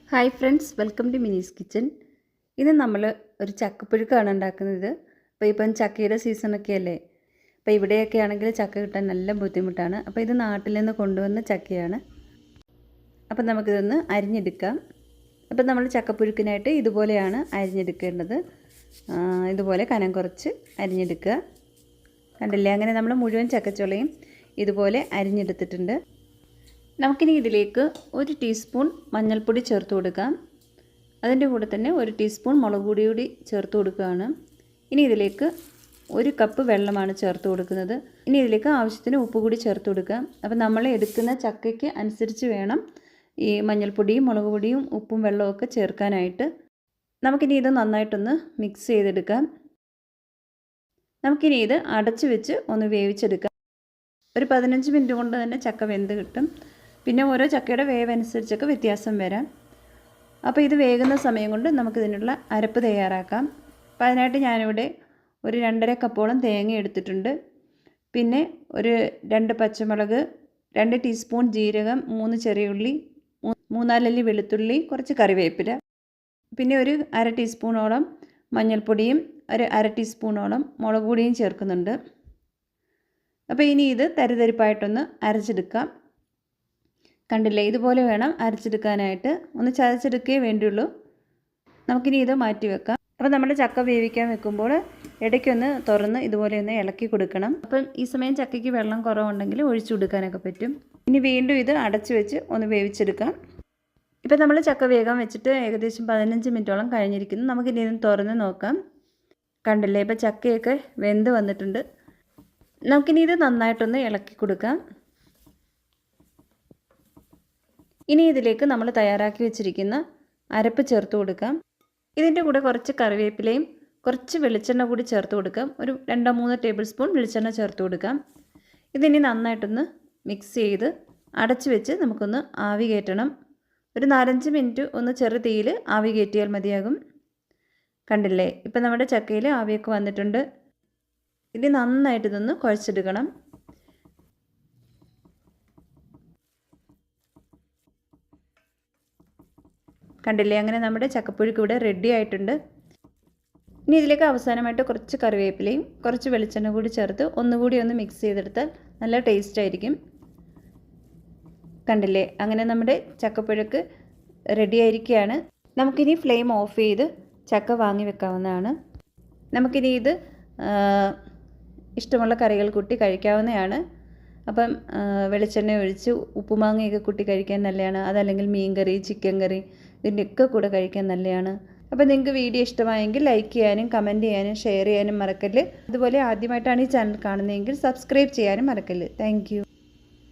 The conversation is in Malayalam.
Hi friends, welcome to Mini's kitchen. ഇന്ന് നമ്മൾ ഒരു ചക്കപ്പുഴുക്കാണ് ഉണ്ടാക്കുന്നത്. അപ്പോൾ ഇപ്പം ചക്കയുടെ സീസണൊക്കെ അല്ലേ. അപ്പോൾ ഇവിടെയൊക്കെ ആണെങ്കിൽ ചക്ക കിട്ടാൻ നല്ല ബുദ്ധിമുട്ടാണ്. അപ്പോൾ ഇത് നാട്ടിൽ നിന്ന് കൊണ്ടുവന്ന ചക്കയാണ്. അപ്പോൾ നമുക്കിതൊന്ന് അരിഞ്ഞെടുക്കാം. അപ്പോൾ നമ്മൾ ചക്കപ്പുഴുക്കിനായിട്ട് ഇതുപോലെയാണ് അരിഞ്ഞെടുക്കേണ്ടത്. ഇതുപോലെ കനം കുറച്ച് അരിഞ്ഞെടുക്കുക. കണ്ടില്ലേ, അങ്ങനെ നമ്മൾ മുഴുവൻ ചക്കച്ചുളയും ഇതുപോലെ അരിഞ്ഞെടുത്തിട്ടുണ്ട്. നമുക്കിനി ഇതിലേക്ക് 1 ടീസ്പൂൺ മഞ്ഞൾപ്പൊടി ചേർത്ത് കൊടുക്കാം. അതിൻ്റെ കൂടെ തന്നെ 1 ടീസ്പൂൺ മുളക് പൊടി കൂടി ചേർത്ത് കൊടുക്കുകയാണ്. ഇനി ഇതിലേക്ക് 1 കപ്പ് വെള്ളമാണ് ചേർത്ത് കൊടുക്കുന്നത്. ഇനി ഇതിലേക്ക് ആവശ്യത്തിന് ഉപ്പ് കൂടി ചേർത്ത് കൊടുക്കാം. അപ്പോൾ നമ്മൾ എടുക്കുന്ന ചക്കയ്ക്ക് അനുസരിച്ച് വേണം ഈ മഞ്ഞൾപ്പൊടിയും മുളക് പൊടിയും ഉപ്പും വെള്ളവും ഒക്കെ ചേർക്കാനായിട്ട്. നമുക്കിനി ഇത് നന്നായിട്ടൊന്ന് മിക്സ് ചെയ്തെടുക്കാം. നമുക്കിനി ഇത് അടച്ച് വെച്ച് ഒന്ന് വേവിച്ചെടുക്കാം. ഒരു 15 മിനിറ്റ് കൊണ്ട് തന്നെ ചക്ക വെന്ത് കിട്ടും. പിന്നെ ഓരോ ചക്കയുടെ വേവ് അനുസരിച്ചൊക്കെ വ്യത്യാസം വരാം. അപ്പോൾ ഇത് വേകുന്ന സമയം കൊണ്ട് നമുക്കിതിനുള്ള അരപ്പ് തയ്യാറാക്കാം. അപ്പോൾ അതിനായിട്ട് ഞാനിവിടെ ഒരു 2.5 കപ്പോളം തേങ്ങ എടുത്തിട്ടുണ്ട്. പിന്നെ ഒരു 2 പച്ചമുളക്, 2 ടീസ്പൂൺ ജീരകം, 3 ചെറിയ ഉള്ളി, 3-4 അല്ലി വെളുത്തുള്ളി, കുറച്ച് കറിവേപ്പില, പിന്നെ ഒരു 1/2 ടീസ്പൂണോളം മഞ്ഞൾപ്പൊടിയും ഒരു 1/2 ടീസ്പൂണോളം മുളക് പൊടിയും ചേർക്കുന്നുണ്ട്. അപ്പോൾ ഇനി ഇത് തരിതരിപ്പായിട്ടൊന്ന് അരച്ചെടുക്കാം. കണ്ടില്ലേ, ഇതുപോലെ വേണം അരച്ചെടുക്കാനായിട്ട്. ഒന്ന് ചതച്ചെടുക്കേ വേണ്ടിയുള്ളൂ. നമുക്കിനി ഇത് മാറ്റി വെക്കാം. അപ്പോൾ നമ്മുടെ ചക്ക വേവിക്കാൻ വെക്കുമ്പോൾ ഇടയ്ക്കൊന്ന് തുറന്ന് ഇതുപോലെ ഒന്ന് ഇളക്കി കൊടുക്കണം. അപ്പം ഈ സമയം ചക്കയ്ക്ക് വെള്ളം കുറവുണ്ടെങ്കിൽ ഒഴിച്ചു കൊടുക്കാനൊക്കെ പറ്റും. ഇനി വീണ്ടും ഇത് അടച്ചു വെച്ച് ഒന്ന് വേവിച്ചെടുക്കാം. ഇപ്പം നമ്മൾ ചക്ക വേഗം വെച്ചിട്ട് ഏകദേശം 15 മിനിറ്റോളം കഴിഞ്ഞിരിക്കുന്നു. നമുക്കിനി ഇത് തുറന്ന് നോക്കാം. കണ്ടില്ലേ, ഇപ്പോൾ ചക്കയൊക്കെ വെന്ത് വന്നിട്ടുണ്ട്. നമുക്കിനി ഇത് നന്നായിട്ടൊന്ന് ഇളക്കി കൊടുക്കാം. ഇനി ഇതിലേക്ക് നമ്മൾ തയ്യാറാക്കി വെച്ചിരിക്കുന്ന അരപ്പ് ചേർത്ത് കൊടുക്കാം. ഇതിൻ്റെ കൂടെ കുറച്ച് കറിവേപ്പിലയും കുറച്ച് വെളിച്ചെണ്ണ കൂടി ചേർത്ത് കൊടുക്കാം. ഒരു 2-3 ടേബിൾ സ്പൂൺ വെളിച്ചെണ്ണ ചേർത്ത് കൊടുക്കാം. ഇതിനി നന്നായിട്ടൊന്ന് മിക്സ് ചെയ്ത് അടച്ച് വെച്ച് നമുക്കൊന്ന് ആവി കയറ്റണം. ഒരു 4-5 മിനിറ്റ് ഒന്ന് ചെറു തീയിൽ ആവി കയറ്റിയാൽ മതിയാകും. കണ്ടില്ലേ, ഇപ്പം നമ്മുടെ ചക്കയിൽ ആവിയൊക്കെ വന്നിട്ടുണ്ട്. ഇനി നന്നായിട്ട് ഇതൊന്ന് കുഴച്ചെടുക്കണം. കണ്ടില്ലേ, അങ്ങനെ നമ്മുടെ ചക്കപ്പുഴുക്ക് ഇവിടെ റെഡി ആയിട്ടുണ്ട്. ഇനി ഇതിലേക്ക് അവസാനമായിട്ട് കുറച്ച് കറിവേപ്പിലയും കുറച്ച് വെളിച്ചെണ്ണ കൂടി ചേർത്ത് ഒന്നുകൂടി ഒന്ന് മിക്സ് ചെയ്തെടുത്താൽ നല്ല ടേസ്റ്റ് ആയിരിക്കും. കണ്ടില്ലേ, അങ്ങനെ നമ്മുടെ ചക്കപ്പുഴുക്ക് റെഡി ആയിരിക്കുകയാണ്. നമുക്കിനി ഫ്ലെയിം ഓഫ് ചെയ്ത് ചക്ക വാങ്ങി വെക്കാവുന്നതാണ്. നമുക്കിനി ഇത് ഇഷ്ടമുള്ള കറികൾ കൂട്ടി കഴിക്കാവുന്നതാണ്. അപ്പം വെളിച്ചെണ്ണ ഒഴിച്ച് ഉപ്പുമാങ്ങയൊക്കെ കൂട്ടി കഴിക്കാൻ നല്ലതാണ്. അതല്ലെങ്കിൽ മീൻ കറി, ചിക്കൻ കറി, ഇതിൻ്റെയൊക്കെ കൂടെ കഴിക്കാൻ നല്ലതാണ്. അപ്പോൾ നിങ്ങൾക്ക് വീഡിയോ ഇഷ്ടമായെങ്കിൽ ലൈക്ക് ചെയ്യാനും കമൻറ്റ് ചെയ്യാനും ഷെയർ ചെയ്യാനും മറക്കല്ല്. അതുപോലെ ആദ്യമായിട്ടാണ് ഈ ചാനൽ കാണുന്നതെങ്കിൽ സബ്സ്ക്രൈബ് ചെയ്യാനും മറക്കല്ല്. താങ്ക്